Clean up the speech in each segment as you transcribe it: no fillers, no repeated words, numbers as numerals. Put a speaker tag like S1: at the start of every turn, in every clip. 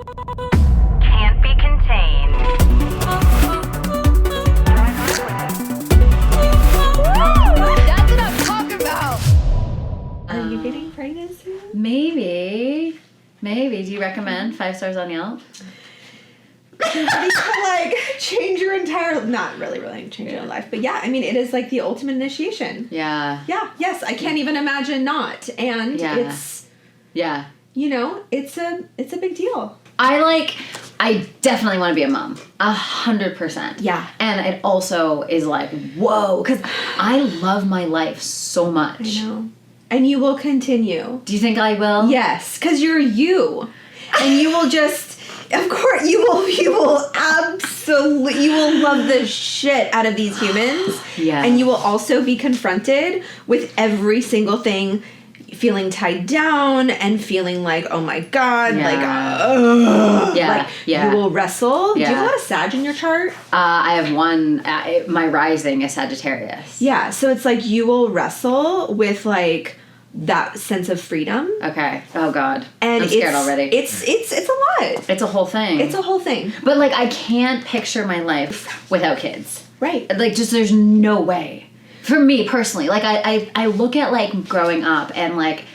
S1: Can't be contained.
S2: That's what I'm talking about.
S3: Are you getting pregnant soon?
S4: Maybe. Do you recommend 5 stars on Yelp?
S3: Like, change your entire, not really change your life, but yeah, I mean, it is like the ultimate initiation.
S4: Yeah.
S3: Yeah, yes, I can't even imagine not. And it's, you know, it's a big deal.
S4: I definitely want to be a mom. 100%.
S3: Yeah.
S4: And it also is like, whoa, because I love my life so much.
S3: I know. And you will continue.
S4: Do you think I will?
S3: Yes, because you're you. And you will just, of course, you will absolutely, you will love the shit out of these humans.
S4: Yeah.
S3: And you will also be confronted with every single thing, feeling tied down and feeling like, oh my God, like, ugh.
S4: Yeah.
S3: You will wrestle.
S4: Yeah.
S3: Do you have a lot of Sag in your chart?
S4: I have one, my rising is Sagittarius.
S3: Yeah, so it's like you will wrestle with like that sense of freedom.
S4: Okay. Oh God.
S3: And
S4: I'm scared already.
S3: It's a lot.
S4: It's a whole thing.
S3: It's a whole thing.
S4: But like I can't picture my life without kids.
S3: Right.
S4: Like just there's no way. For me personally, like I look at like growing up and like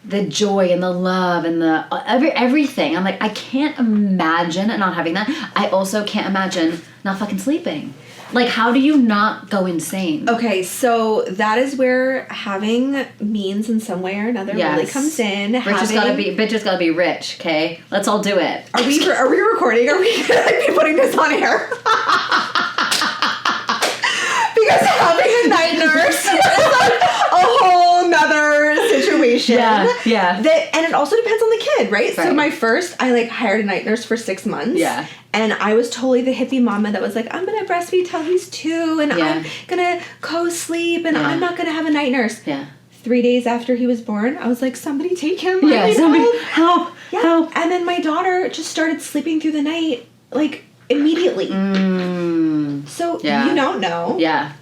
S4: the joy and the love and the everything. I'm like I can't imagine not having that. I also can't imagine not fucking sleeping. Like, how do you not go insane?
S3: Okay, so that is where having means in some way or another really comes in.
S4: Bitch has gotta be rich, okay? Let's all do it.
S3: Are we recording? Are we gonna be putting this on air? Because having a night nurse is like a whole nother situation.
S4: Yeah.
S3: And it also depends on the kid, right? So my first, I like hired a night nurse for 6 months.
S4: Yeah.
S3: And I was totally the hippie mama that was like, I'm going to breastfeed till he's 2 and I'm going to co-sleep and I'm not going to have a night nurse.
S4: Yeah.
S3: 3 days after he was born, I was like, somebody take him.
S4: Yeah, somebody help.
S3: And then my daughter just started sleeping through the night, like, immediately. So you don't know.
S4: Yeah.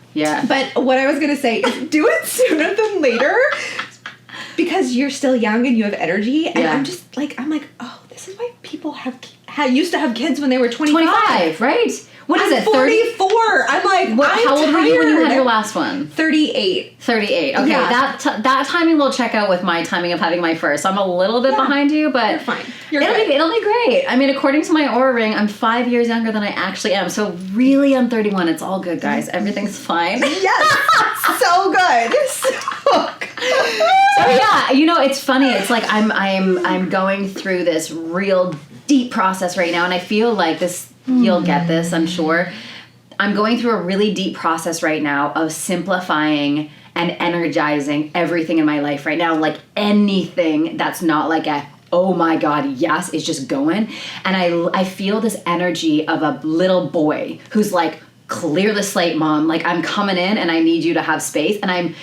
S3: But what I was going to say is do it sooner than later because you're still young and you have energy. And I'm just like, oh, this is why people used to have kids when they were 25.
S4: Right? What is
S3: I'm
S4: it, 30?
S3: 44. I'm like,
S4: how old were you when you had your last one?
S3: 38.
S4: 38. Okay, that timing will check out with my timing of having my first. So I'm a little bit behind you, but
S3: you're fine.
S4: It'll be great. I mean, according to my Aura ring, I'm 5 years younger than I actually am. So really, I'm 31. It's all good, guys. Everything's fine.
S3: Yes, so good. So good.
S4: So yeah, you know, it's funny. It's like I'm going through this real deep process right now, and I feel like this. You'll get this, I'm sure. I'm going through a really deep process right now of simplifying and energizing everything in my life right now. Like anything that's not like a, oh my God, yes, is just going. And I feel this energy of a little boy who's like, clear the slate, mom. Like I'm coming in and I need you to have space. And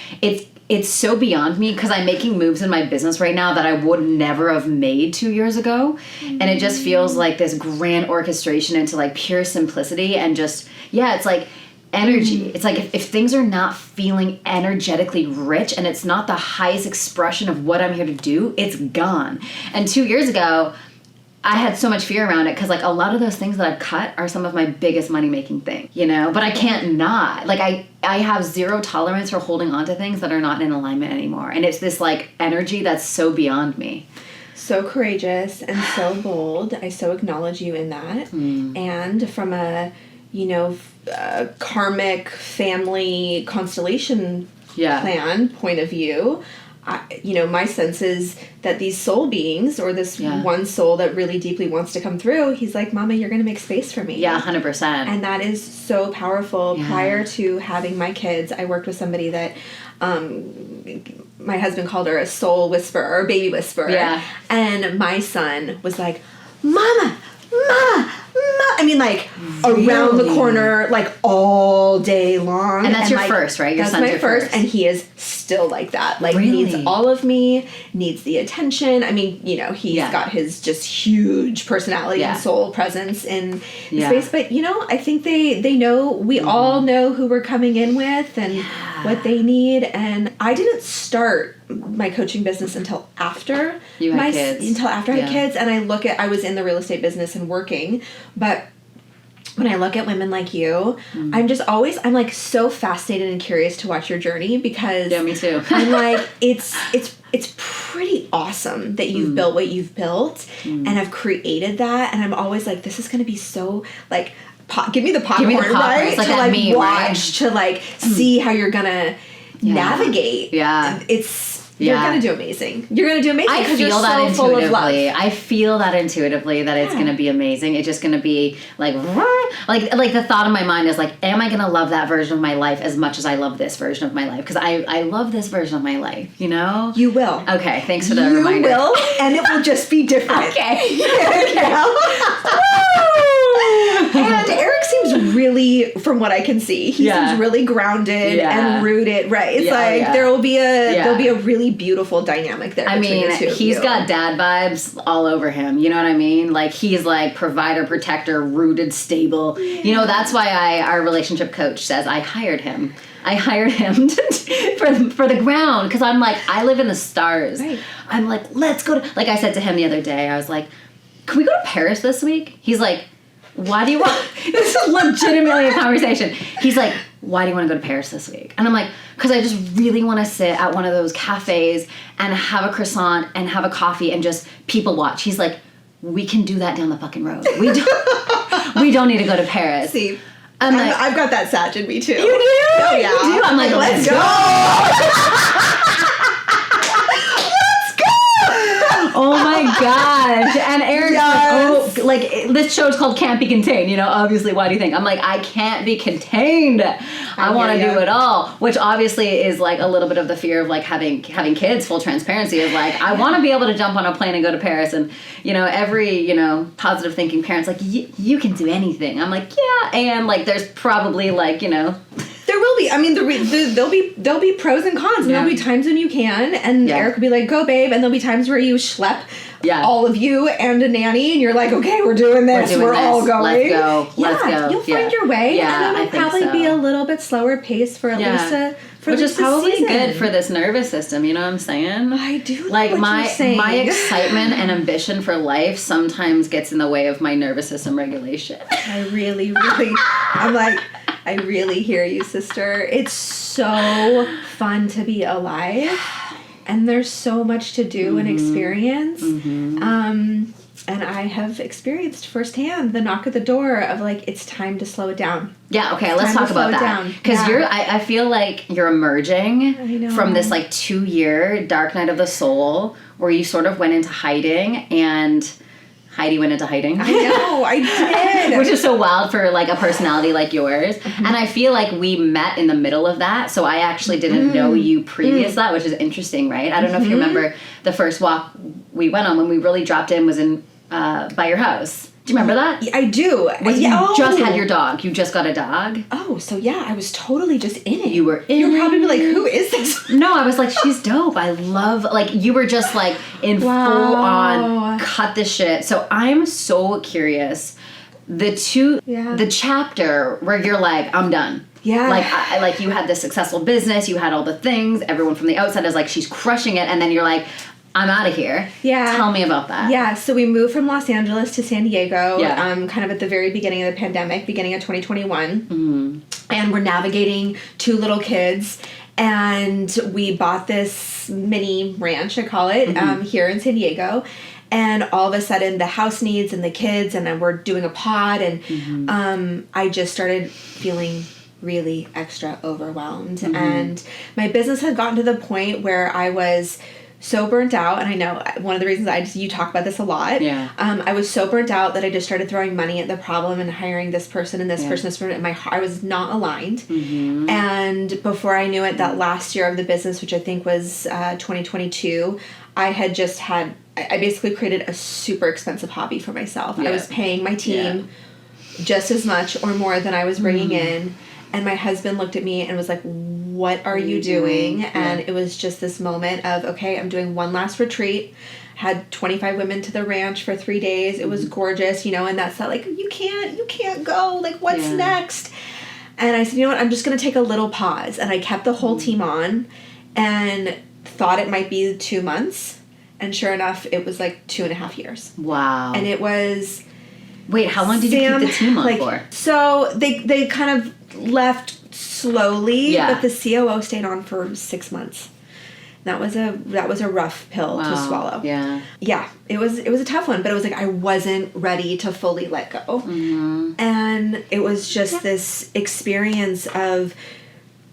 S4: it's so beyond me because I'm making moves in my business right now that I would never have made 2 years ago. And it just feels like this grand orchestration into like pure simplicity and just, it's like energy. It's like if things are not feeling energetically rich and it's not the highest expression of what I'm here to do, it's gone. And 2 years ago, I had so much fear around it because like a lot of those things that I've cut are some of my biggest money making things, you know, but I can't not. Like I have zero tolerance for holding on to things that are not in alignment anymore. And it's this like energy that's so beyond me.
S3: So courageous and so bold. I so acknowledge you in that. And from a, karmic family constellation plan point of view, my sense is that these soul beings or this one soul that really deeply wants to come through, he's like, Mama, you're going to make space for me.
S4: Yeah, 100%.
S3: And that is so powerful. Yeah. Prior to having my kids, I worked with somebody that my husband called her a soul whisperer or baby whisperer. Yeah. And my son was like, Mama. I mean, like, around the corner, like, all day long.
S4: And that's your first, right? Your
S3: that's
S4: son's
S3: my
S4: your
S3: first. And he is still like that. Like,
S4: Really?
S3: needs all of me, needs the attention. I mean, you know, he's got his just huge personality and soul presence in the space. But, you know, I think they know, we all know who we're coming in with and what they need. And I didn't start my coaching business until after
S4: you had kids.
S3: Until after I had kids. And I was in the real estate business and working, but when I look at women like you, I'm like so fascinated and curious to watch your journey, because
S4: me too.
S3: I'm like, it's pretty awesome that you've built what you've built and have created that. And I'm always like, this is going to be so like, give me the popcorn, right?
S4: It's like
S3: to
S4: that
S3: like
S4: meme,
S3: watch, to like see how you're going to navigate.
S4: Yeah.
S3: You're going to do amazing. You're going to do amazing.
S4: I feel that
S3: so full of love.
S4: I feel that intuitively that it's going to be amazing. It's just going to be like the thought in my mind is like, am I going to love that version of my life as much as I love this version of my life? Because I love this version of my life, you know?
S3: You will.
S4: Okay, thanks for the reminder.
S3: You will, and it will just be different.
S4: Okay.
S3: And Eric seems really, from what I can see, he seems really grounded and rooted. Right? It's there'll be a really beautiful dynamic there.
S4: I mean, he's got dad vibes all over him. You know what I mean? Like, he's like provider, protector, rooted, stable. Yeah. You know, that's why our relationship coach says I hired him. I hired him for the ground, because I'm like, I live in the stars. Right. I'm like, let's go to, like I said to him the other day, I was like, can we go to Paris this week? He's like, why do you want, this is legitimately a conversation. He's like, why do you want to go to Paris this week? And I'm like, because I just really want to sit at one of those cafes and have a croissant and have a coffee and just people watch. He's like, we can do that down the fucking road. We don't need to go to Paris.
S3: See,
S4: like,
S3: I've got that Sag in me too.
S4: You do?
S3: Oh yeah.
S4: You do? I'm like, let's go. Oh my gosh. And Eric's like, this show's called Can't Be Contained, you know, obviously, why do you think? I'm like, I can't be contained. I want to do it all, which obviously is like a little bit of the fear of like having kids. Full transparency is like, I want to be able to jump on a plane and go to Paris. And, you know, every, you know, positive thinking parent's like, you can do anything. I'm like, yeah. And like, there's probably like, you know,
S3: there will be. I mean, there'll be pros and cons. And there'll be times when you can, and Eric will be like, "Go, babe," and there'll be times where you schlep all of you and a nanny, and you're like, "Okay, we're doing this. We're all going.
S4: Let's go. Let's go."
S3: You'll find your way, and it'll probably be a little bit slower pace for at least
S4: which is probably good for this nervous system. You know what I'm saying?
S3: I do.
S4: Like my excitement and ambition for life sometimes gets in the way of my nervous system regulation.
S3: I really, I'm like, I really hear you, sister. It's so fun to be alive, and there's so much to do and experience. And I have experienced firsthand the knock at the door of like, it's time to slow it down.
S4: Yeah, okay, let's talk about that. Because I feel like you're emerging from this like 2-year dark night of the soul where you sort of went into hiding, and Heidi went into hiding.
S3: I know, I did.
S4: Which is so wild for like a personality like yours. And I feel like we met in the middle of that, so I actually didn't know you previous to that, which is interesting, right? I don't know if you remember the first walk we went on when we really dropped in was in by your house. Do you remember that?
S3: I do.
S4: You just had your dog. You just got a dog.
S3: Oh, so yeah, I was totally just in it.
S4: You were in
S3: You're probably like, who is this?
S4: No, I was like, she's dope. I love, like, you were just like in full on cut the shit. So I'm so curious. The chapter where you're like, I'm done.
S3: Yeah.
S4: Like you had this successful business, you had all the things, everyone from the outside is like, she's crushing it, and then you're like, I'm out of here. Yeah. Tell me about that.
S3: Yeah, so we moved from Los Angeles to San Diego, kind of at the very beginning of the pandemic, beginning of 2021. And we're navigating 2 little kids, and we bought this mini ranch, I call it, here in San Diego. And all of a sudden, the house needs and the kids, and then we're doing a pod, and I just started feeling really extra overwhelmed. And my business had gotten to the point where I was so burnt out, and I know one of the reasons you talk about this a lot. Yeah. I was so burnt out that I just started throwing money at the problem and hiring this person and this person. And I was not aligned. And before I knew it, that last year of the business, which I think was 2022, I basically created a super expensive hobby for myself. I was paying my team just as much or more than I was bringing in. And my husband looked at me and was like, what are you doing? And it was just this moment of, okay, I'm doing one last retreat. Had 25 women to the ranch for 3 days. It was gorgeous, you know, and that's not like, you can't go. Like, what's next? And I said, you know what, I'm just going to take a little pause. And I kept the whole team on and thought it might be 2 months. And sure enough, it was like 2.5 years.
S4: Wow.
S3: And it was...
S4: Wait, how long did you keep the team on for?
S3: So they kind of left slowly, but the COO stayed on for 6 months. That was a rough pill to swallow. Yeah. Yeah, it was a tough one, but it was like I wasn't ready to fully let go. Mm-hmm. And it was just this experience of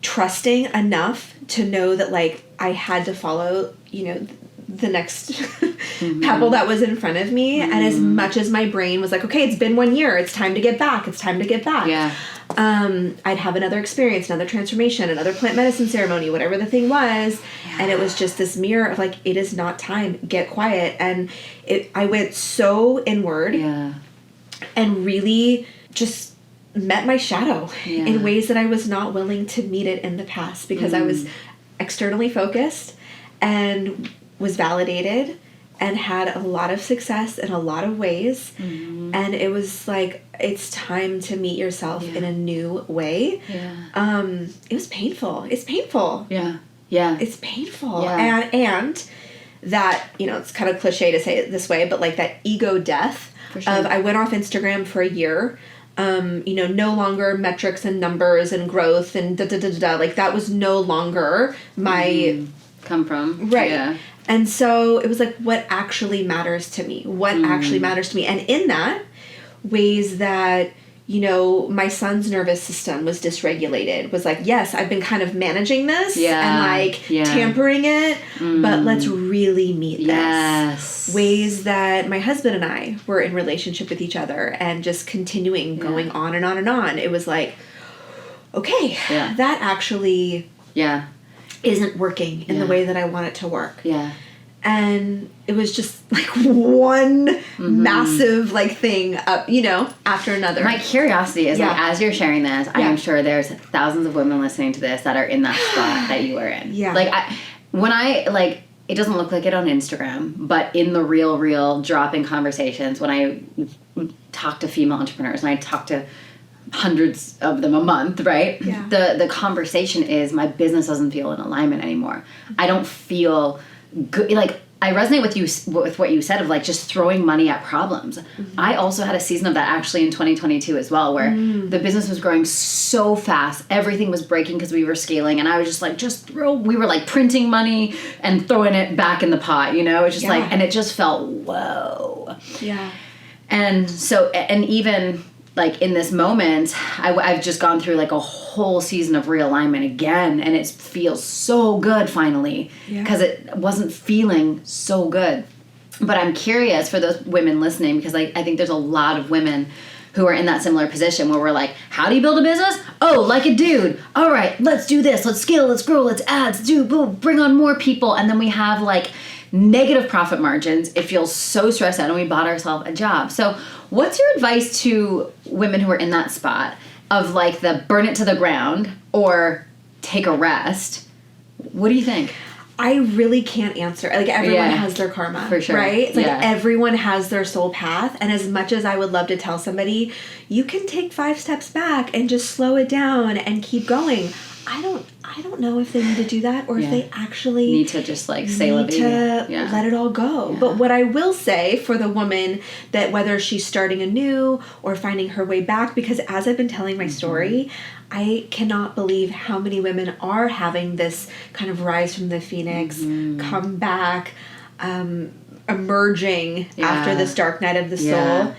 S3: trusting enough to know that like I had to follow, you know, the next pebble that was in front of me. And as much as my brain was like, okay, it's been 1 year, it's time to get back. Yeah. I'd have another experience, another transformation, another plant medicine ceremony, whatever the thing was. Yeah. And it was just this mirror of like, it is not time, get quiet. And I went so inward and really just met my shadow in ways that I was not willing to meet it in the past because I was externally focused and was validated and had a lot of success in a lot of ways. And it was like, it's time to meet yourself in a new way. It was painful. It's painful. It's painful. And that, you know, it's kind of cliche to say it this way, but like that ego death of I went off Instagram for a year, you know, no longer metrics and numbers and growth and like that was no longer my
S4: come from.
S3: Right. Yeah. And so it was like, what actually matters to me? What actually matters to me? And in that, ways that, you know, my son's nervous system was dysregulated. Was like, yes, I've been kind of managing this and like tampering it, but let's really meet this. Ways that my husband and I were in relationship with each other and just continuing going on and on and on. It was like, okay, that actually... isn't working in the way that I want it to work. And it was just like one massive like thing up, you know, after another.
S4: My curiosity is like, as you're sharing this, I am sure there's thousands of women listening to this that are in that spot that you were in. Like it doesn't look like it on Instagram, but in the real dropping conversations, when I talk to female entrepreneurs and I talk to hundreds of them a month, right? The conversation is my business doesn't feel in alignment anymore. I don't feel good. Like I resonate with you with what you said of like just throwing money at problems. I also had a season of that actually in 2022 as well, where the business was growing so fast, everything was breaking because we were scaling, and I was just like, we were like printing money and throwing it back in the pot, you know? It was just like, and it just felt whoa. And so, and even like in this moment, I've just gone through like a whole season of realignment again, and it feels so good finally because it wasn't feeling so good. But I'm curious for those women listening, because I think there's a lot of women who are in that similar position where we're like, how do you build a business? Oh, like a dude. All right, let's do this. Let's scale, let's grow, let's add, let's do, boom, bring on more people. And then we have like negative profit margins. It feels so stressed out, and we bought ourselves a job. So what's your advice to women who are in that spot of like the burn it to the ground or take a rest? What do you think?
S3: I really can't answer. Like everyone has their karma,
S4: for sure,
S3: right? It's like everyone has their soul path. And as much as I would love to tell somebody, you can take 5 steps back and just slow it down and keep going. I don't know if they need to do that or if they actually
S4: need to just like say
S3: let it all go. But what I will say for the woman that whether she's starting anew or finding her way back, because as I've been telling my story, I cannot believe how many women are having this kind of rise from the phoenix, come back, emerging after this dark night of the soul.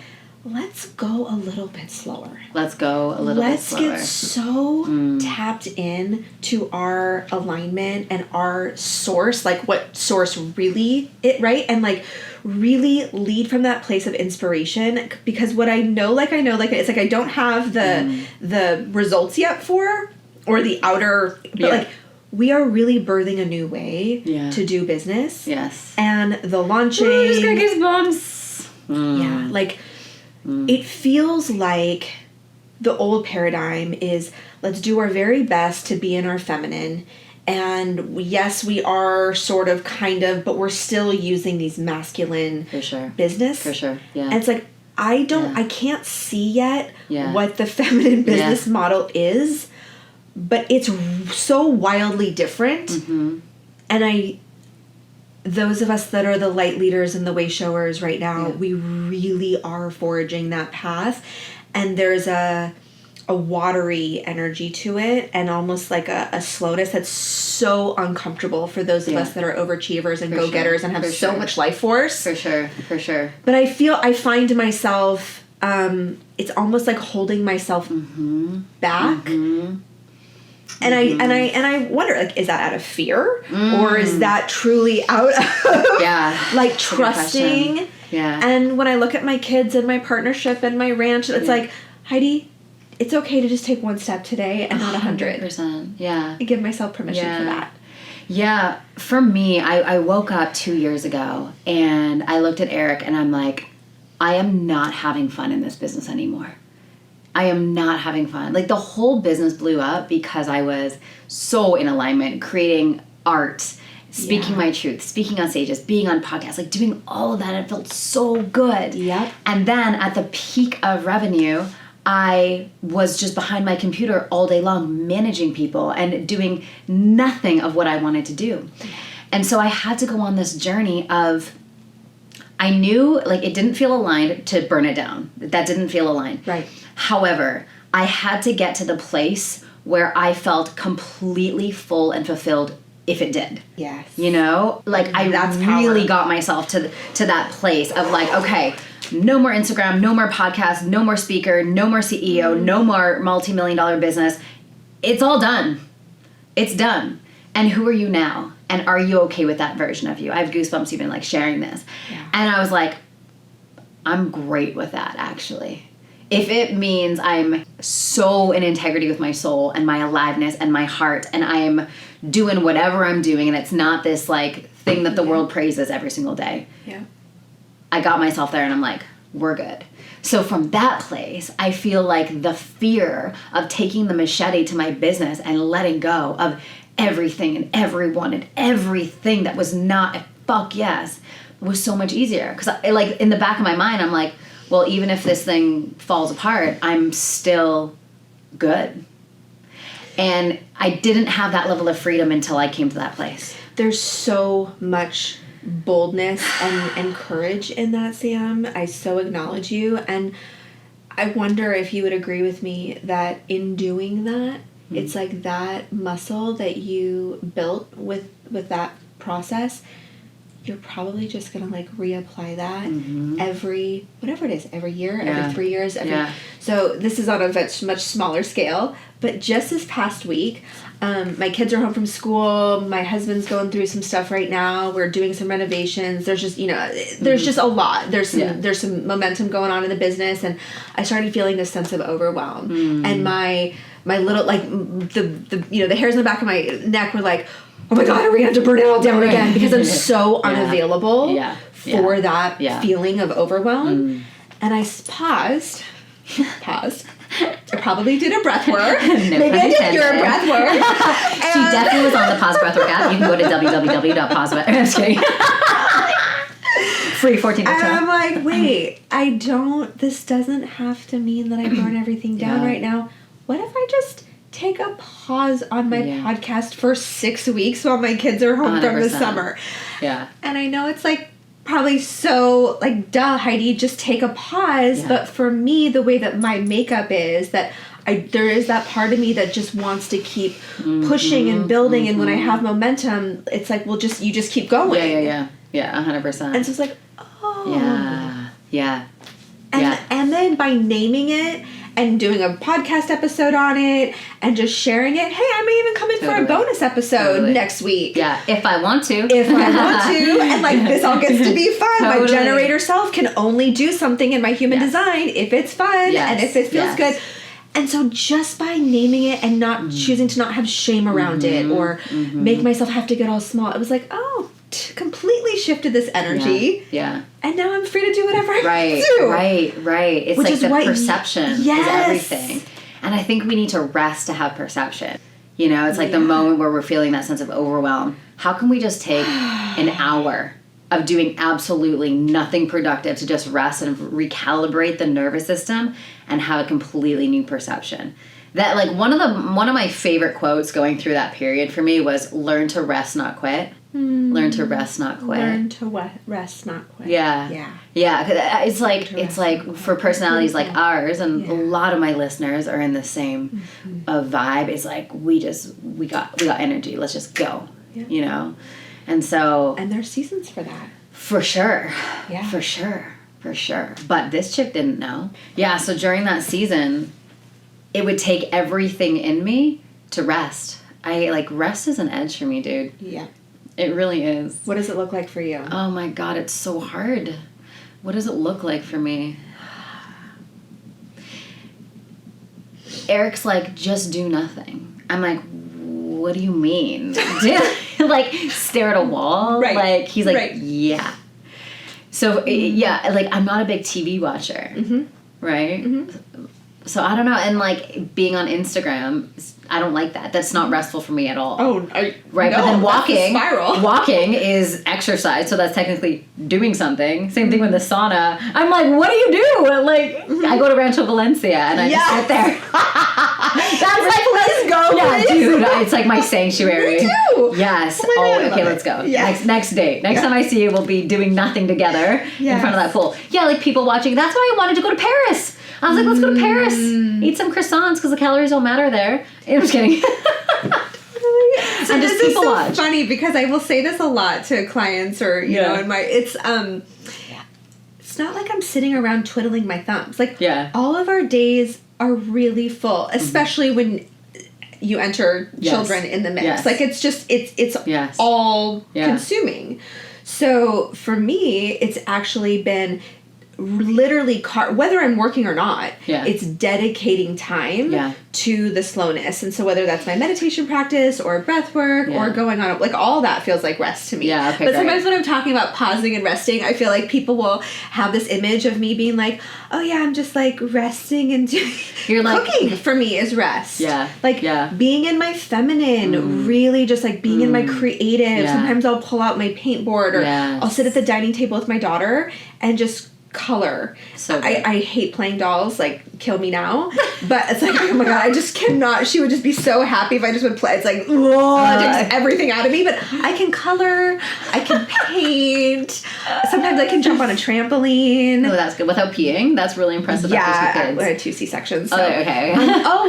S3: Let's go a little bit slower.
S4: Let's get
S3: so tapped in to our alignment and our source, like what source really right? And like really lead from that place of inspiration, because what I know, it's like I don't have the results yet for, or the outer, but like we are really birthing a new way to do business. And the launching.
S4: Ooh, just got goosebumps.
S3: Yeah, like it feels like the old paradigm is let's do our very best to be in our feminine. And yes, we are sort of, kind of, but we're still using these masculine business.
S4: For sure. Yeah.
S3: And it's like, I can't see yet what the feminine business model is, but it's so wildly different. Mm-hmm. And those of us that are the light leaders and the way showers right now, we really are foraging that path. And there's a watery energy to it, and almost like a slowness that's so uncomfortable for those of us that are overachievers and go-getters and have so much life force. For sure. But I find myself, it's almost like holding myself back. Mm-hmm. And I wonder, like, is that out of fear? Or is that truly out of like trusting? Yeah. And when I look at my kids and my partnership and my ranch, it's like, Heidi, it's okay to just take one step today and not 100.
S4: 100%. Yeah.
S3: I give myself permission for that.
S4: Yeah. For me, I woke up 2 years ago and I looked at Eric and I'm like, I am not having fun in this business anymore. I am not having fun. Like, the whole business blew up because I was so in alignment, creating art, speaking my truth, speaking on stages, being on podcasts, like doing all of that. It felt so good. Yep. And then at the peak of revenue, I was just behind my computer all day long, managing people and doing nothing of what I wanted to do. And so I had to go on this journey of, I knew, like, it didn't feel aligned to burn it down. That didn't feel aligned. Right. However, I had to get to the place where I felt completely full and fulfilled if it did. Yes. You know? Like, I really got myself to that place of like, okay, no more Instagram, no more podcast, no more speaker, no more CEO, no more multi-million-dollar business. It's all done. It's done. And who are you now? And are you okay with that version of you? I have goosebumps even like sharing this. Yeah. And I was like, I'm great with that, actually. If it means I'm so in integrity with my soul and my aliveness and my heart, and I'm doing whatever I'm doing, and it's not this like thing that the world praises every single day. Yeah. I got myself there and I'm like, we're good. So from that place, I feel like the fear of taking the machete to my business and letting go of everything and everyone and everything that was not a fuck yes was so much easier. Because like in the back of my mind, I'm like, well, even if this thing falls apart, I'm still good. And I didn't have that level of freedom until I came to that place.
S3: There's so much boldness and courage in that, Sam. I so acknowledge you. And I wonder if you would agree with me that in doing that, it's like that muscle that you built with that process, you're probably just going to like reapply that every, whatever it is, every year, every 3 years. So this is on a much smaller scale, but just this past week, my kids are home from school. My husband's going through some stuff right now. We're doing some renovations. There's just, there's just a lot. There's some momentum going on in the business. And I started feeling this sense of overwhelm. And my little, like, the hairs on the back of my neck were like, oh my God, are we going to have to burn it all down again? Because I'm so unavailable for that feeling of overwhelm. And I paused. I probably did a breath work. Maybe I did your breath work.
S4: She definitely was on the Pause Breathwork app. You can go to www.pausebreath. I'm just kidding. Free 14 days.
S3: And I'm like, wait, this doesn't have to mean that I burn everything down right now. What if I just take a pause on my podcast for 6 weeks while my kids are home 100%. From the summer? Yeah. And I know it's like, probably so, like, duh, Heidi, just take a pause. Yeah. But for me, the way that my makeup is, that there is that part of me that just wants to keep pushing and building. And when I have momentum, it's like, well, you just keep going.
S4: Yeah, 100%.
S3: And so it's like, oh. Yeah. And then by naming it and doing a podcast episode on it and just sharing it. Hey, I may even come in for a bonus episode next week.
S4: Yeah, if I want to.
S3: And like this all gets to be fun. My generator self can only do something in my human design if it's fun and if it feels good. And so just by naming it and not choosing to not have shame around it or make myself have to get all small, it was like, oh, completely shifted this energy.
S4: Yeah.
S3: And now I'm free to do whatever I want to do. Right. It's
S4: Which
S3: like
S4: is the perception is everything. And I think we need to rest to have perception. You know, it's like the moment where we're feeling that sense of overwhelm. How can we just take an hour of doing absolutely nothing productive to just rest and recalibrate the nervous system and have a completely new perception? That, like, one of my favorite quotes going through that period for me was, learn to rest, not quit. Learn to rest, not quit.
S3: Learn to rest, not quit.
S4: Yeah. It's like for personalities like ours, and a lot of my listeners are in the same vibe. It's like we got energy. Let's just go. Yeah. You know, and
S3: there's seasons for that.
S4: For sure. Yeah. For sure. But this chick didn't know. Yeah. So during that season, it would take everything in me to rest. Rest is an edge for me, dude. Yeah. It really is.
S3: What does it look like for you?
S4: Oh my God, it's so hard. What does it look like for me? Eric's like, just do nothing. I'm like, what do you mean? Like, stare at a wall?
S3: Right.
S4: Like, he's like, yeah. So, yeah, like, I'm not a big TV watcher. Mm-hmm. Right? Mm-hmm. So, I don't know. And, like, being on Instagram, I don't like that. That's not restful for me at all.
S3: Oh,
S4: right.
S3: No,
S4: but then
S3: spiral.
S4: Walking is exercise, so that's technically doing something. Same thing with the sauna. I'm like, what do you do? Like, I go to Rancho Valencia and I just sit there. That's like,
S3: let's go.
S4: Yeah,
S3: please.
S4: dude. It's like my sanctuary.
S3: Me too.
S4: Yes.
S3: Oh,
S4: Okay, let's go.
S3: Yes.
S4: Next date. Next time I see you, we'll be doing nothing together in front of that pool. Yeah, like people watching. That's why I wanted to go to Paris. I was like, let's go to Paris. Eat some croissants because the calories don't matter there. I'm just kidding.
S3: So
S4: and
S3: this
S4: just
S3: is so
S4: watch.
S3: funny because I will say this a lot to clients or, you know, it's not like I'm sitting around twiddling my thumbs. Like, all of our days are really full, especially when you enter children in the mix.
S4: Yes.
S3: Like, it's just, it's all consuming. So for me, it's actually been literally whether I'm working or not, it's dedicating time to the slowness. And so whether that's my meditation practice or breath work or going on, like, all that feels like rest to me. But sometimes when I'm talking about pausing and resting, I feel like people will have this image of me being like, oh yeah, I'm just like resting and doing cooking for me is rest. Being in my feminine, really just like being in my creative. Sometimes I'll pull out my paint board or I'll sit at the dining table with my daughter and just color. So I hate playing dolls, like, kill me now. But it's like, oh my God, I just cannot. She would just be so happy if I just would play. It's like, it takes everything out of me. But I can color, I can paint. Sometimes I can jump on a trampoline.
S4: Oh, that's good. Without peeing? That's really impressive.
S3: Yeah, I had 2 C-sections. So.
S4: Okay.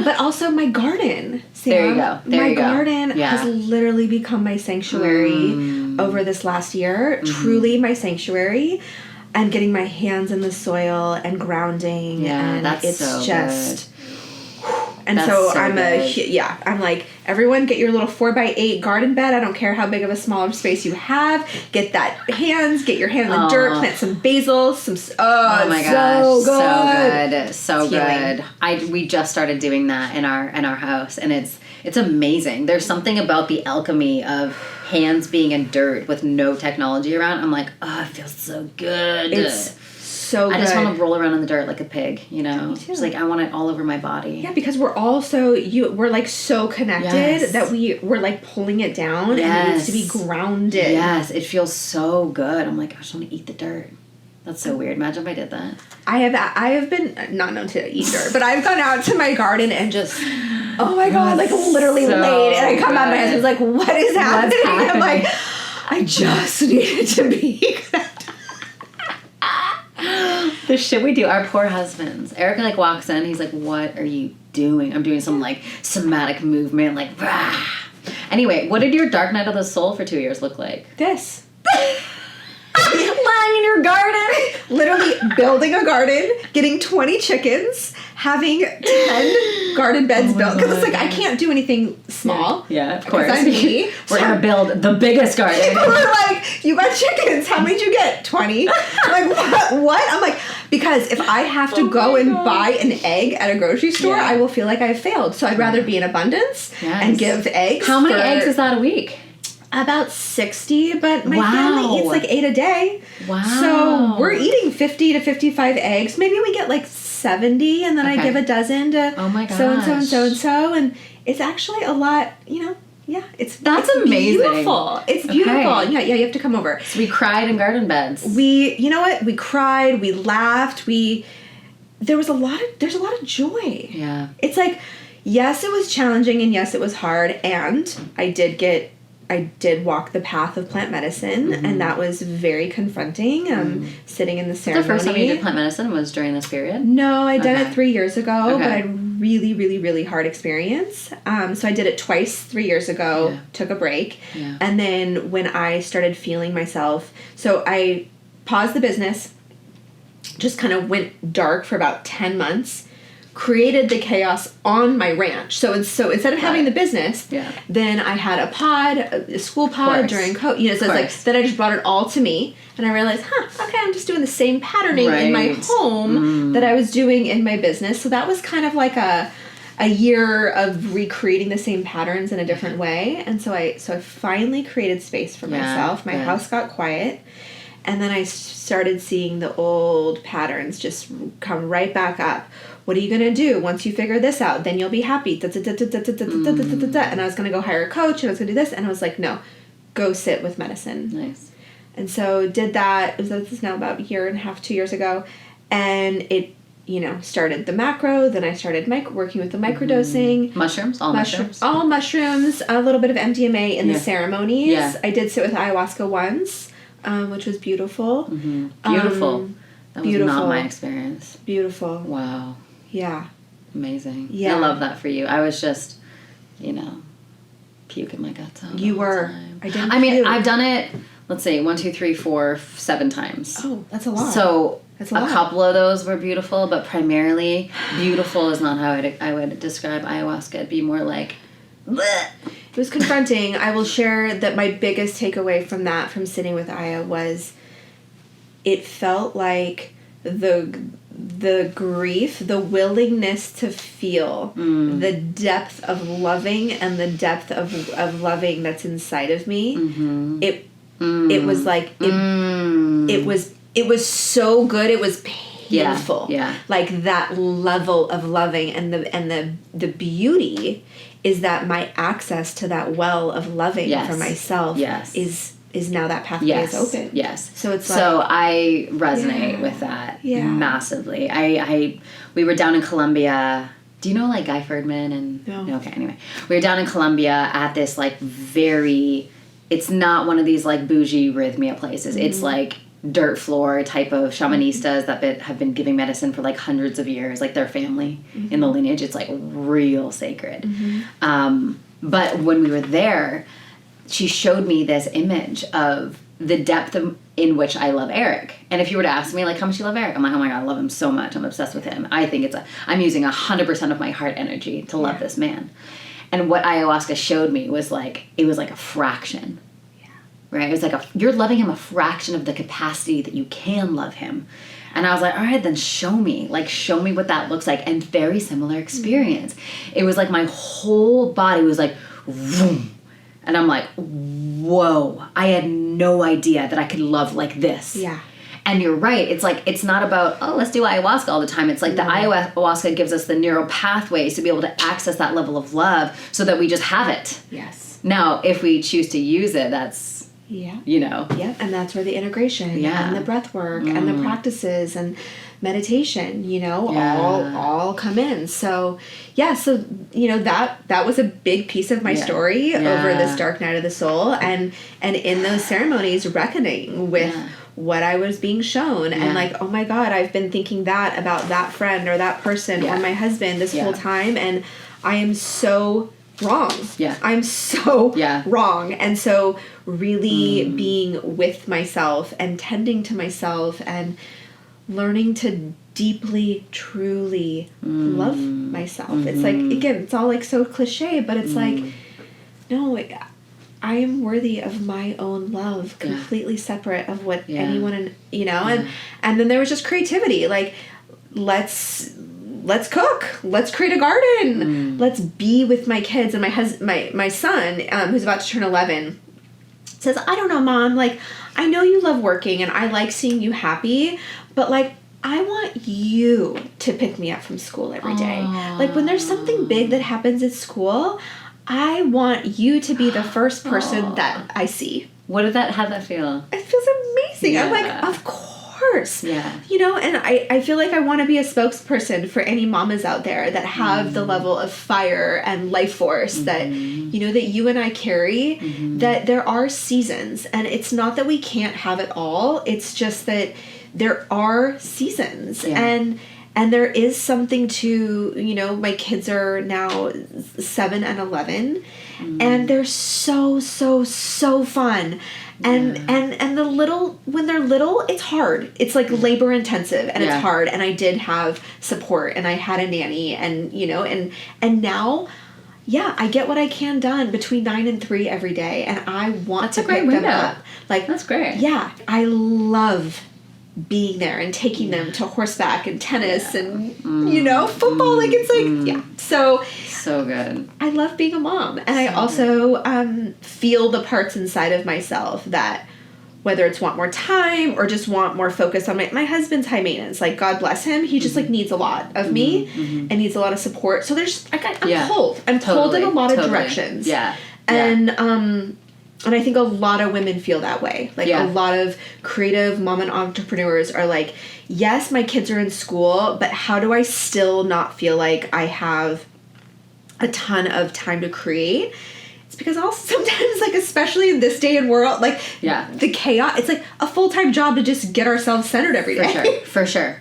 S3: But also my garden. Sam,
S4: there you go.
S3: My garden has literally become my sanctuary over this last year. Truly my sanctuary. And getting my hands in the soil and grounding, and it's so just. And so I'm I'm like, everyone get your little 4x8 garden bed. I don't care how big of a smaller space you have. Get that get your hand in the dirt, plant some basil, oh my gosh,
S4: so good. We just started doing that in our house, and it's amazing. There's something about the alchemy of hands being in dirt with no technology around. I'm like, oh, it feels so good.
S3: It's so good.
S4: I just want to roll around in the dirt like a pig, you know? Me too. Just like, I want it all over my body.
S3: Yeah, because we're all we're like so connected that we're like pulling it down and it needs to be grounded.
S4: Yes, it feels so good. I'm like, I just want to eat the dirt. That's so weird. Imagine if I did that. I
S3: have been not known to eat dirt, but I've gone out to my garden and just, oh my God, like literally laid. And I come out, my husband's like, what is happening? I'm like, I just needed to be.
S4: The shit we do, our poor husbands. Eric like walks in, he's like, what are you doing? I'm doing some like somatic movement, like, rah. Anyway, what did your dark night of the soul for 2 years look like?
S3: This.
S4: Lying in your garden.
S3: Literally building a garden, getting 20 chickens, having 10 garden beds built. Because it's like, I can't do anything small.
S4: Yeah, of course.
S3: I'm me.
S4: We're going to build the biggest garden.
S3: People are like, you got chickens. How many did you get? 20? I'm like, what? I'm like, because if I have to go and buy an egg at a grocery store, I will feel like I've failed. So I'd rather be in abundance and give eggs.
S4: How many eggs is that a week?
S3: About 60, but my
S4: Wow.
S3: family eats like 8 a day.
S4: Wow.
S3: So we're eating 50 to 55 eggs. Maybe we get like 70, and then I give a dozen to
S4: Oh my gosh.
S3: so-and-so and so-and-so. And it's actually a lot, you know, it's
S4: amazing.
S3: Beautiful. It's beautiful.
S4: Okay.
S3: Yeah, you have to come over.
S4: So we cried in garden beds.
S3: You know what? We cried, we laughed, there's a lot of joy.
S4: Yeah.
S3: It's like, yes, it was challenging, and yes, it was hard, and I did walk the path of plant medicine, and that was very confronting, sitting in the ceremony.
S4: The first time you did plant medicine was during this period?
S3: No, I did it 3 years ago,
S4: Okay.
S3: but I had a really, really, really hard experience. So I did it twice 3 years ago, took a break, and then when I started feeling myself, so I paused the business, just kind of went dark for about 10 months, created the chaos on my ranch. So instead of having the business, then I had a school pod during COVID. You know, so it's like, then I just brought it all to me, and I realized, okay, I'm just doing the same patterning in my home that I was doing in my business. So that was kind of like a year of recreating the same patterns in a different way. And so I finally created space for myself. My house got quiet. And then I started seeing the old patterns just come right back up. What are you going to do once you figure this out? Then you'll be happy. And I was going to go hire a coach, and I was going to do this. And I was like, no, go sit with medicine.
S4: Nice.
S3: And so did that. This is now about a year and a half, 2 years ago. And it, started the macro. Then I started working with the microdosing.
S4: Mushrooms? All mushrooms?
S3: All mushrooms. A little bit of MDMA in the ceremonies.
S4: Yeah.
S3: I did sit with ayahuasca once, which was beautiful.
S4: Beautiful. That was
S3: beautiful.
S4: not my experience.
S3: Beautiful.
S4: Wow.
S3: Yeah.
S4: Amazing.
S3: Yeah.
S4: I love that for you. I was just, puking my guts out.
S3: You
S4: all
S3: were.
S4: the time.
S3: I didn't.
S4: I mean,
S3: puke.
S4: I've done it, let's see, 1, 2, 3, 4, 7 times.
S3: Oh, that's a lot.
S4: So
S3: that's a lot.
S4: couple of those were beautiful, but primarily beautiful is not how I would describe ayahuasca. It'd be more like, bleh.
S3: It was confronting. I will share that my biggest takeaway from sitting with Aya was it felt like the grief, the willingness to feel the depth of loving and the depth of loving that's inside of me. It was like it was so good. It was painful.
S4: Yeah.
S3: Like that level of loving, and the beauty is that my access to that well of loving for myself is now that pathway is open.
S4: Yes.
S3: So it's like,
S4: so I resonate with that massively. We were down in Colombia. Do you know like Guy Ferdman and
S3: No.
S4: Okay, anyway. We were down in Colombia at this like it's not one of these like bougie rhythmia places. It's like dirt floor type of shamanistas that have been giving medicine for like hundreds of years, like their family in the lineage. It's like real sacred. But when we were there, she showed me this image of the depth in which I love Eric. And if you were to ask me, like, how much you love Eric? I'm like, oh my God, I love him so much. I'm obsessed with him. I think I'm using 100% of my heart energy to love this man. And what ayahuasca showed me was like, it was like a fraction. Yeah. Right? It was like you're loving him a fraction of the capacity that you can love him. And I was like, all right, then show me what that looks like. And very similar experience. It was like my whole body was like, vroom. And I'm like, whoa, I had no idea that I could love like this.
S3: Yeah.
S4: And you're right. It's like, it's not about, let's do ayahuasca all the time. It's like the ayahuasca gives us the neural pathways to be able to access that level of love so that we just have it.
S3: Yes.
S4: Now, if we choose to use it, that's,
S3: Yeah, and that's where the integration and the breath work and the practices and meditation, all come in. So, that was a big piece of my story over this dark night of the soul, and in those ceremonies, reckoning with what I was being shown, and like, oh my God, I've been thinking that about that friend or that person or my husband this whole time, and I am so wrong. Yeah. I'm so wrong. And so really being with myself and tending to myself and learning to deeply, truly love myself. It's like, again, it's all like so cliche, but it's like, no, I am worthy of my own love, completely separate of what anyone, and then there was just creativity. Like, let's cook. Let's create a garden. Let's be with my kids and my son, who's about to turn 11. says, I don't know, Mom, like, I know you love working and I like seeing you happy, but like, I want you to pick me up from school every day. Like, when there's something big that happens at school, I want you to be the first person that I see.
S4: How'd that feel?
S3: It feels amazing. Yeah. I'm like, of course.
S4: Yeah.
S3: You know, and I feel like I want to be a spokesperson for any mamas out there that have the level of fire and life force that, you know, that you and I carry, that there are seasons. And it's not that we can't have it all. It's just that there are seasons. Yeah. And there is something to, you know, my kids are now 7 and 11, and they're so fun. And the little, when they're little, it's hard. It's like labor intensive, and it's hard. And I did have support, and I had a nanny, and, you know, and now, I get what I can done between 9 and 3 every day, and I want to pick them up. Like,
S4: that's great.
S3: Yeah, I love being there and taking them to horseback and tennis and, you know, football. Like, it's like, so
S4: good.
S3: I love being a mom. And I also feel the parts inside of myself that, whether it's want more time or just want more focus on my husband's high maintenance, like, God bless him, he just like needs a lot of me and needs a lot of support. So there's, I'm pulled. I'm pulled in a lot of directions.
S4: Yeah.
S3: And I think a lot of women feel that way. Like, a lot of creative mom and entrepreneurs are like, yes, my kids are in school, but how do I still not feel like I have a ton of time to create? It's because also sometimes, like, especially in this day and world, like, the chaos, it's like a full-time job to just get ourselves centered every day.
S4: For sure.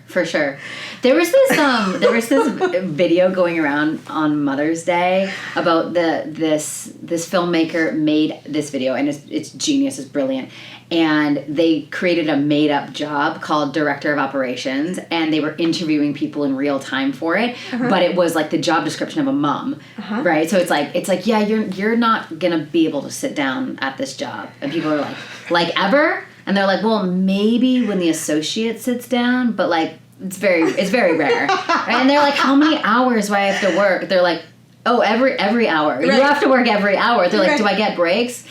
S4: There was this video going around on Mother's Day about this filmmaker made this video, and it's genius, it's brilliant. And they created a made-up job called Director of Operations, and they were interviewing people in real time for it. But it was like the job description of a mom, right? So it's like, yeah, you're not gonna be able to sit down at this job. And people are like ever? And they're like, well, maybe when the associate sits down, but like it's very rare. Right? And they're like, how many hours do I have to work? They're like, oh, every hour. Right. You have to work every hour. They're like, do I get breaks?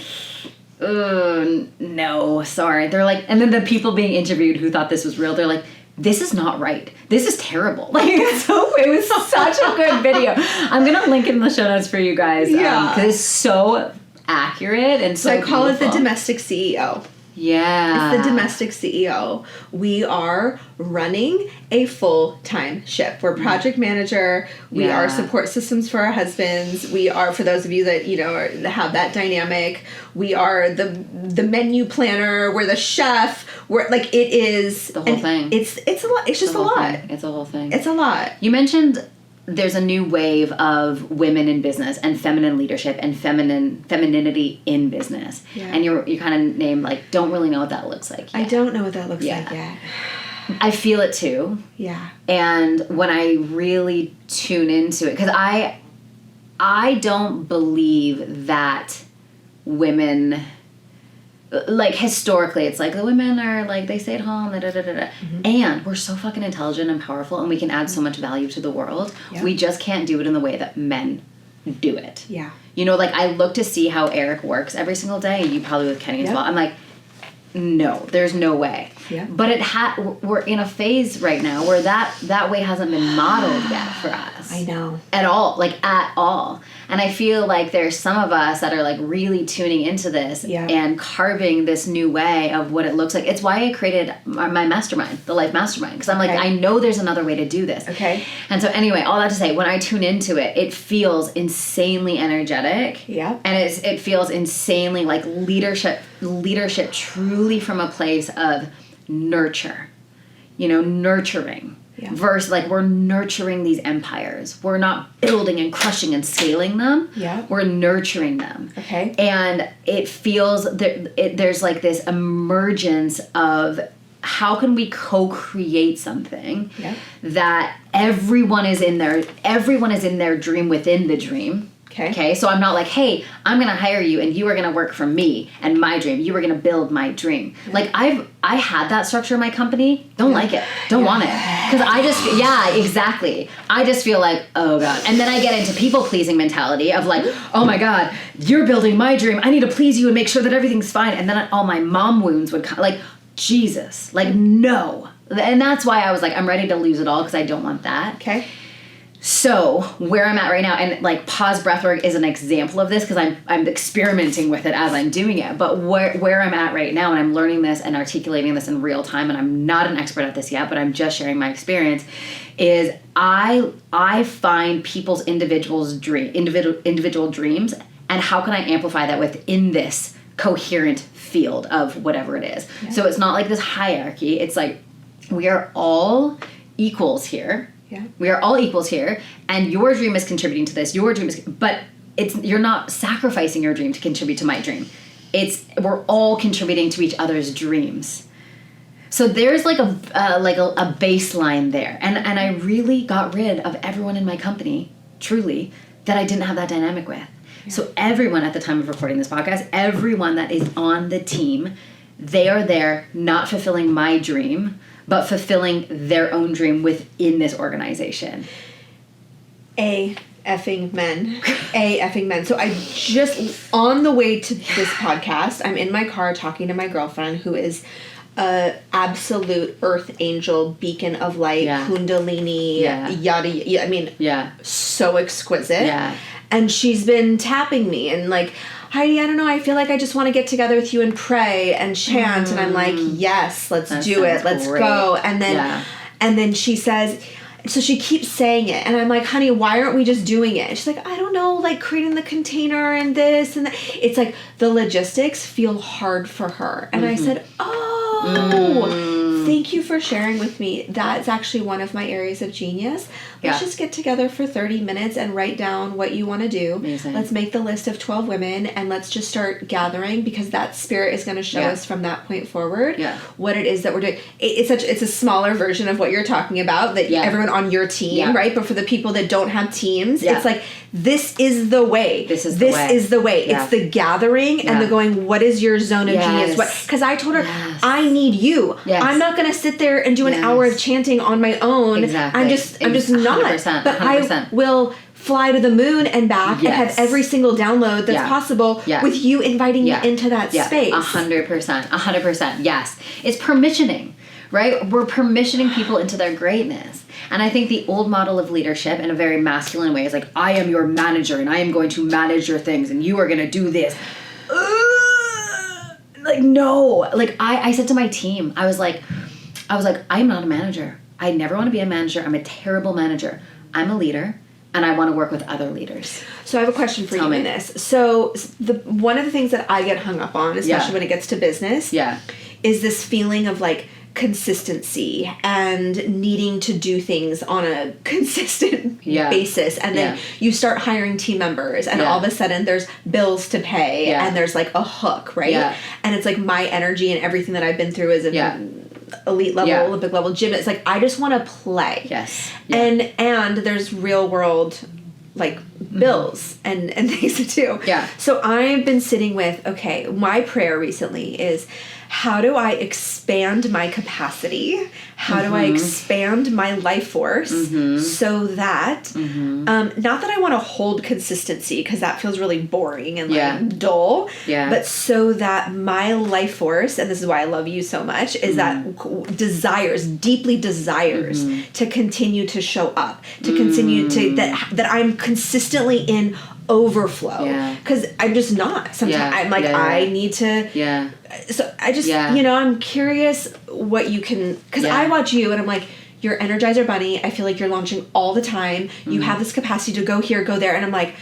S4: No, sorry. They're like, and then the people being interviewed who thought this was real, they're like, this is not right. This is terrible. Like, it was such a good video. I'm gonna link it in the show notes for you guys. Because it's so accurate and so
S3: I call
S4: beautiful.
S3: it the domestic CEO.
S4: Yeah.
S3: It's the domestic CEO. We are running a full-time ship. We're project manager. We are support systems for our husbands. We are, for those of you that, you know, have that dynamic, we are the menu planner. We're the chef. We're like, it is
S4: the whole thing.
S3: It's a lot. It's just a lot.
S4: It's a whole thing.
S3: It's a lot.
S4: You mentioned there's a new wave of women in business and feminine leadership and femininity in business. Yeah. And you kind of named, like, don't really know what that looks like yet.
S3: I don't know what that looks like yet.
S4: I feel it too. Yeah. And when I really tune into it, because I don't believe that women, like, historically, it's like the women are like, they stay at home, and we're so fucking intelligent and powerful, and we can add so much value to the world. Yep. We just can't do it in the way that men do it. Yeah. You know, like, I look to see how Eric works every single day, and you probably with Kenny as well. I'm like, no, there's no way. Yeah. But we're in a phase right now where that way hasn't been modeled yet for us.
S3: I know.
S4: At all. And I feel like there's some of us that are, like, really tuning into this and carving this new way of what it looks like. It's why I created my mastermind, the Life Mastermind, because I'm like, I know there's another way to do this. Okay. And so anyway, all that to say, when I tune into it, it feels insanely energetic. Yeah. And it feels insanely like leadership truly from a place of nurture, you know, nurturing. Yeah. Versus, like, we're nurturing these empires. We're not building and crushing and scaling them. Yeah. We're nurturing them. Okay. And it feels there's like this emergence of how can we co-create something that everyone is in their dream within the dream. Okay. So I'm not like, hey, I'm going to hire you and you are going to work for me and my dream. You are going to build my dream. Yeah. Like I had that structure in my company. Don't like it. Don't want it. Because exactly. I just feel like, oh God. And then I get into people pleasing mentality of like, oh my God, you're building my dream. I need to please you and make sure that everything's fine. And then all my mom wounds would come. Like, Jesus. Like, no. And that's why I was like, I'm ready to lose it all because I don't want that.
S3: Okay.
S4: So where I'm at right now, and like pause breathwork is an example of this because I'm experimenting with it as I'm doing it. But where I'm at right now, and I'm learning this and articulating this in real time, and I'm not an expert at this yet, but I'm just sharing my experience, is I find people's individual dreams, and how can I amplify that within this coherent field of whatever it is. Yeah. So it's not like this hierarchy. It's like we are all equals here. Yeah. We are all equals here, and your dream is contributing to this. Your dream is, but you're not sacrificing your dream to contribute to my dream. We're all contributing to each other's dreams. So there's like a baseline there, and I really got rid of everyone in my company, truly, that I didn't have that dynamic with. Yeah. So everyone at the time of recording this podcast, everyone that is on the team, they are there not fulfilling my dream, but fulfilling their own dream within this organization.
S3: effing men. So I just, on the way to this podcast, I'm in my car talking to my girlfriend who is a absolute earth angel, beacon of light, kundalini, yada. I mean, so exquisite. Yeah. And she's been tapping me and like, Heidi, I don't know, I feel like I just want to get together with you and pray and chant. And I'm like, yes, let's do it. Let's go. And then she says, so she keeps saying it. And I'm like, honey, why aren't we just doing it? And she's like, I don't know, like creating the container and this and that. It's like the logistics feel hard for her. And I said, thank you for sharing with me. That's actually one of my areas of genius. Let's just get together for 30 minutes and write down what you want to do. Amazing. Let's make the list of 12 women and let's just start gathering, because that spirit is going to show us from that point forward what it is that we're doing. It's a smaller version of what you're talking about, that everyone on your team, right? But for the people that don't have teams, it's like, this is the way. This is the way. Yeah. It's the gathering and the going, what is your zone of genius? Because I told her, I need you. Yes. I'm not going to sit there and do an hour of chanting on my own. Exactly. I'm just not. 100%, but 100%. I will fly to the moon and back and have every single download that's possible with you inviting me into that space.
S4: 100%. Yes. It's permissioning, right? We're permissioning people into their greatness. And I think the old model of leadership in a very masculine way is like, I am your manager and I am going to manage your things and you are going to do this. Like, no. Like, I said to my team, I was like, I'm not a manager. I never want to be a manager. I'm a terrible manager. I'm a leader, and I want to work with other leaders.
S3: So I have a question for you in this. So one of the things that I get hung up on, especially when it gets to business, is this feeling of like consistency and needing to do things on a consistent basis. And then you start hiring team members and all of a sudden there's bills to pay and there's like a hook, right? Yeah. And it's like my energy and everything that I've been through is elite level, Olympic level gym. It's like, I just want to play. Yes. Yeah. And there's real world like bills and things to do. Yeah. So I've been sitting with, okay, my prayer recently is, how do I expand my capacity? How do I expand my life force so that, not that I want to hold consistency, because that feels really boring and like dull, but so that my life force, and this is why I love you so much, is that deeply desires to continue to show up, to continue to, that I'm consistently in overflow, because I'm just not. Sometimes I'm like, I need to, so I just, I'm curious what you can, because I watch you and I'm like, you're Energizer Bunny. I feel like you're launching all the time. You have this capacity to go here, go there. And I'm like,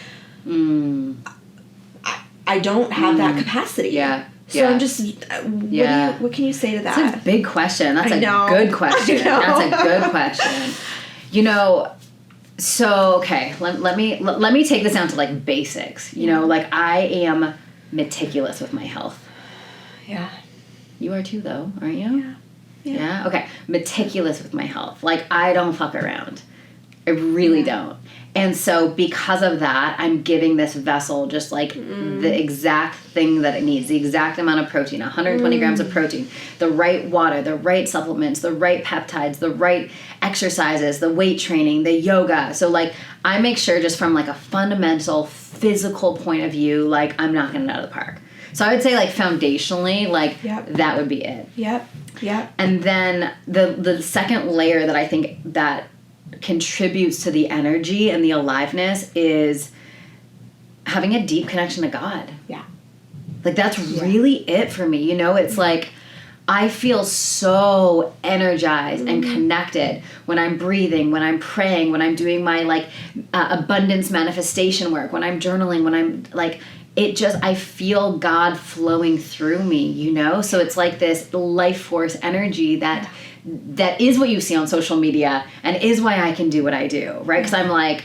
S3: I don't have that capacity. Yeah. So I'm just, what can you say to that?
S4: That's a big question. That's a good question. That's a good question. So, okay, let me take this down to like basics. Like I am meticulous with my health. Yeah. You are too, though, aren't you? Yeah. Okay. Meticulous with my health. Like, I don't fuck around. I really don't. And so because of that, I'm giving this vessel just like the exact thing that it needs, the exact amount of protein, 120 grams of protein, the right water, the right supplements, the right peptides, the right exercises, the weight training, the yoga. So like I make sure just from like a fundamental physical point of view, like I'm knocking it out of the park. So I would say like foundationally, like that would be it.
S3: Yep.
S4: And then the second layer that I think that contributes to the energy and the aliveness is having a deep connection to God.
S3: Yeah.
S4: Like that's really it for me. You know, it's like I feel so energized and connected when I'm breathing, when I'm praying, when I'm doing my like abundance manifestation work, when I'm journaling, when I'm like, it just, I feel God flowing through me, you know? So it's like this life force energy that is what you see on social media and is why I can do what I do, right? Because I'm like,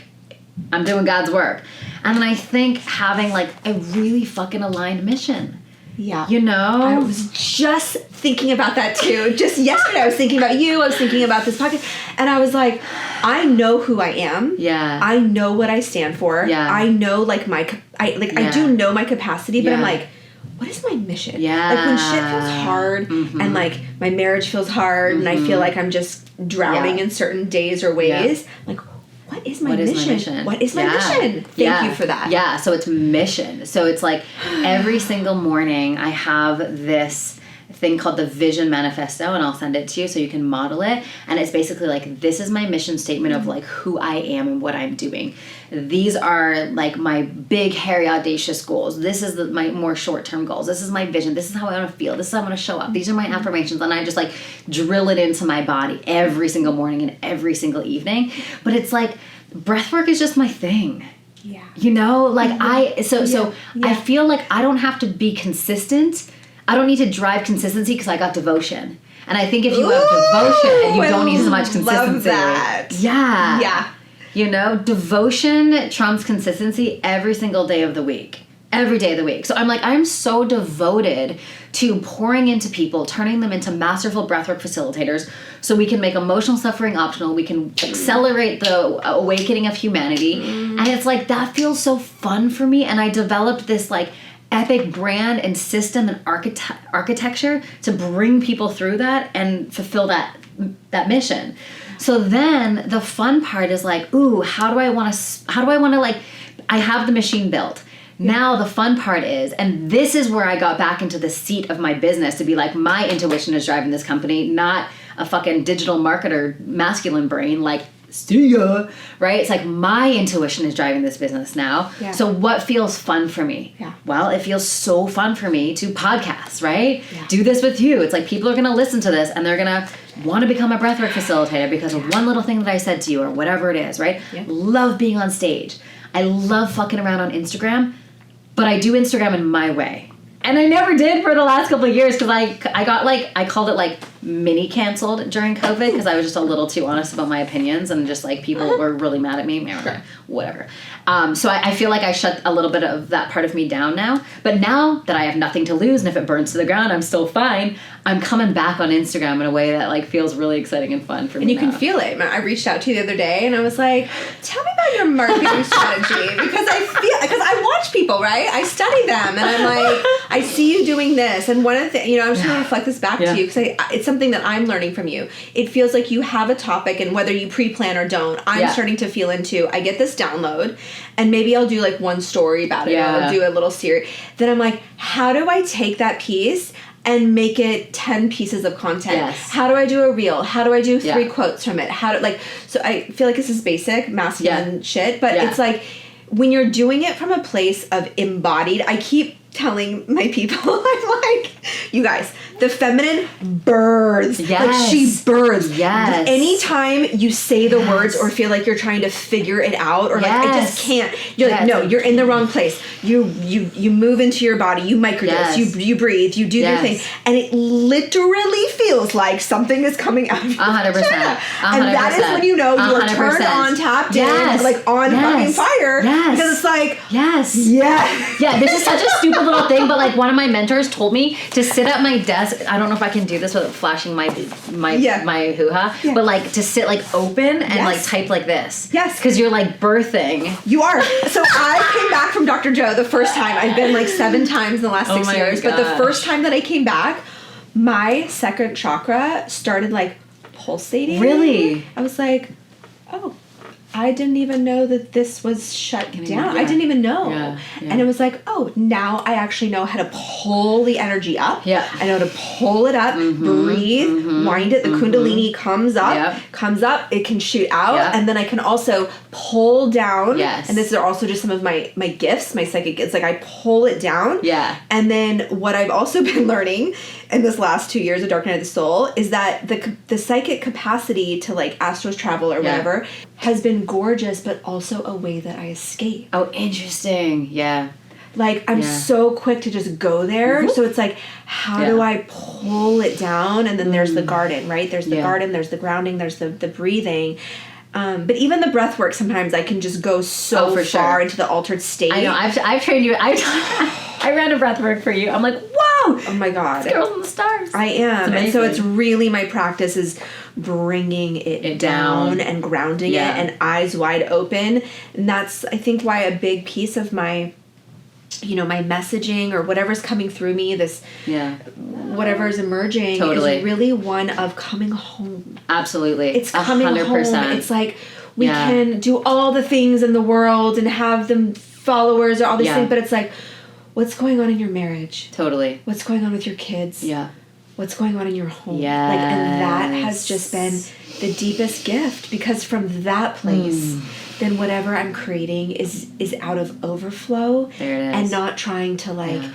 S4: I'm doing God's work. And then I think having like a really fucking aligned mission.
S3: Yeah.
S4: You know?
S3: I was just thinking about that too. Just yesterday I was thinking about you. I was thinking about this podcast. And I was like, I know who I am.
S4: Yeah.
S3: I know what I stand for.
S4: Yeah.
S3: I know like I do know my capacity, but I'm like, what is my mission?
S4: Yeah.
S3: Like when shit feels hard and like my marriage feels hard and I feel like I'm just drowning in certain days or ways, like what is my mission? What is my mission? Thank you for that.
S4: Yeah, so it's mission. So it's like every single morning I have this thing called the Vision Manifesto, and I'll send it to you so you can model it. And it's basically like, this is my mission statement of like who I am and what I'm doing. These are like my big, hairy, audacious goals. This is my more short-term goals. This is my vision. This is how I want to feel. This is how I want to show up. These are my affirmations. And I just like drill it into my body every single morning and every single evening. But it's like, breathwork is just my thing.
S3: Yeah.
S4: You know, like I feel like I don't have to be consistent. I don't need to drive consistency because I got devotion. And I think if you have devotion and you don't need as much consistency.
S3: Love that.
S4: Yeah.
S3: Yeah.
S4: You know, devotion trumps consistency every single day of the week. Every day of the week. So I'm like, I'm so devoted to pouring into people, turning them into masterful breathwork facilitators so we can make emotional suffering optional. We can accelerate the awakening of humanity. And it's like, that feels so fun for me. And I developed this like epic brand and system and architecture to bring people through that and fulfill that mission. So then the fun part is like, ooh, how do I want to like, I have the machine built. Now the fun part is, and this is where I got back into the seat of my business to be like, my intuition is driving this company, not a fucking digital marketer masculine brain like, see ya, right? It's like my intuition is driving this business now. Yeah. So what feels fun for me? Yeah. Well, it feels so fun for me to podcast, right? Yeah. Do this with you. It's like people are going to listen to this and they're going to want to become a breathwork facilitator because of one little thing that I said to you or whatever it is, right? Yeah. Love being on stage. I love fucking around on Instagram, but I do Instagram in my way. And I never did for the last couple of years because I got like, I called it like mini canceled during COVID because I was just a little too honest about my opinions and just like people were really mad at me. Whatever. So I feel like I shut a little bit of that part of me down now. But now that I have nothing to lose and if it burns to the ground, I'm still fine. I'm coming back on Instagram in a way that like feels really exciting and fun for me.
S3: And you can feel it. I reached out to you the other day and I was like, tell me about your marketing strategy because I watch people, right? I study them and I'm like, I see you doing this. And one of the things, I'm just going to reflect this back to you because it's something that I'm learning from you. It feels like you have a topic and whether you pre-plan or don't, I'm starting to feel into, I get this download and maybe I'll do like one story about it or I'll do a little series. Then I'm like, how do I take that piece and make it 10 pieces of content? Yes. How do I do a reel? How do I do 3 quotes from it? So I feel like this is basic masculine shit, but it's like when you're doing it from a place of embodied, I keep telling my people, I'm like, you guys, the feminine births.
S4: Yes.
S3: Like she births.
S4: Yes.
S3: Anytime you say the words or feel like you're trying to figure it out or like I just can't, you're like, no, you're in the wrong place. You move into your body, you microdose, you breathe, you do your thing. And it literally feels like something is coming out of your
S4: 100%.
S3: And that is when you know you are turned on tap locked in, like on fucking fire.
S4: Yes.
S3: Because it's like,
S4: yeah, this is such a stupid little thing, but like one of my mentors told me to sit at my desk. I don't know if I can do this without flashing my hoo-ha, but like to sit like open and like type like this.
S3: Yes.
S4: Because you're like birthing.
S3: You are. So I came back from Dr. Joe the first time. I've been like 7 times in the last 6 years, but the first time that I came back, my second chakra started like pulsating.
S4: Really?
S3: I was like, oh, I didn't even know that this was shut down. I didn't even know. And it was like, oh, now I actually know how to pull the energy up. I know how to pull it up, breathe, wind it. The Kundalini comes up, it can shoot out. And then I can also pull down. And this are also just some of my gifts, my psychic gifts. Like I pull it down. And then what I've also been learning in this last 2 years of Dark Night of the Soul is that the psychic capacity to like astral travel or whatever has been gorgeous, but also a way that I escape.
S4: Oh, interesting. Yeah.
S3: Like I'm so quick to just go there. So it's like, how do I pull it down? And then there's the garden, right? There's the garden, there's the grounding, there's the breathing. But even the breath work, sometimes I can just go so far into the altered state.
S4: I know. I've trained you. I ran a breath work for you. I'm like, whoa!
S3: Oh my God.
S4: It's Girls in the Stars.
S3: I am. And so it's really my practice is bringing it down and grounding it and eyes wide open. And that's, I think, why a big piece of my, my messaging or whatever's coming through me, this, whatever's emerging is really one of coming home.
S4: Absolutely.
S3: It's coming
S4: 100%.
S3: home. It's like we can do all the things in the world and have them followers or all these things, but it's like, what's going on in your marriage?
S4: Totally.
S3: What's going on with your kids?
S4: Yeah.
S3: What's going on in your home?
S4: Yes.
S3: Like, and that has just been the deepest gift, because from that place, then whatever I'm creating is out of overflow.
S4: There it is.
S3: And not trying to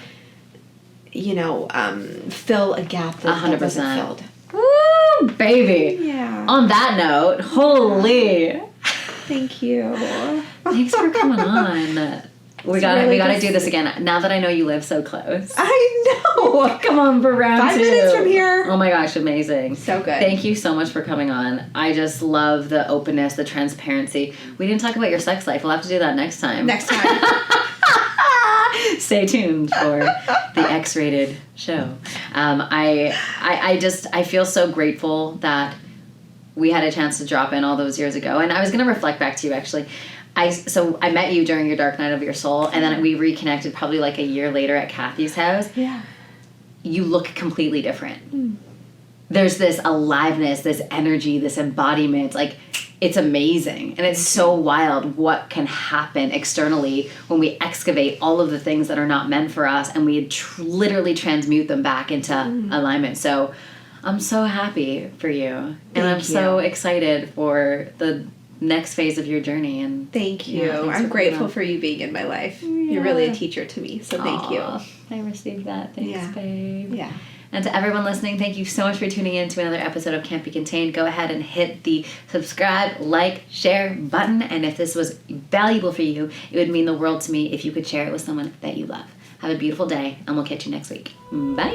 S3: fill a gap that wasn't filled.
S4: Woo, baby.
S3: Yeah.
S4: On that note, holy.
S3: Thank you.
S4: Thanks for coming on. We gotta do this again. Now that I know you live so close.
S3: I know.
S4: Come on for round 2.
S3: 5 minutes from here.
S4: Oh my gosh, amazing.
S3: So good.
S4: Thank you so much for coming on. I just love the openness, the transparency. We didn't talk about your sex life. We'll have to do that next time. Stay tuned for the X-rated show. I feel so grateful that we had a chance to drop in all those years ago. And I was going to reflect back to you, actually. So I met you during your Dark Night of your Soul, and then we reconnected probably like a year later at Kathy's house.
S3: Yeah.
S4: You look completely different. There's this aliveness, this energy, this embodiment. Like, it's amazing. And it's so wild what can happen externally when we excavate all of the things that are not meant for us, and we literally transmute them back into alignment. So I'm so happy for you. And I'm so excited for the next phase of your journey. And
S3: thank you. I'm grateful for you being in my life. You're really a teacher to me, so thank you.
S4: I received that. Thanks, babe.
S3: Yeah.
S4: And to everyone listening, thank you so much for tuning in to another episode of Can't Be Contained. Go ahead and hit the subscribe, like, share button. And if this was valuable for you, it would mean the world to me if you could share it with someone that you love. Have a beautiful day, and we'll catch you next week. Bye.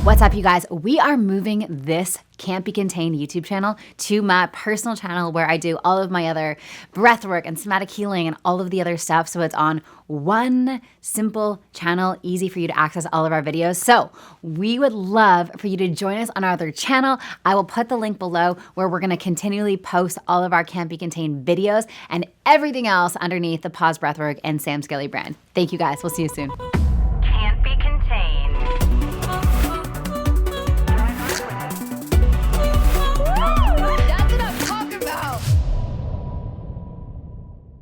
S1: What's up, you guys? We are moving this Can't Be Contained YouTube channel to my personal channel, where I do all of my other breathwork and somatic healing and all of the other stuff. So it's on one simple channel, easy for you to access all of our videos. So we would love for you to join us on our other channel. I will put the link below, where we're going to continually post all of our Can't Be Contained videos and everything else underneath the Pause Breathwork and Sam Skelly brand. Thank you guys. We'll see you soon.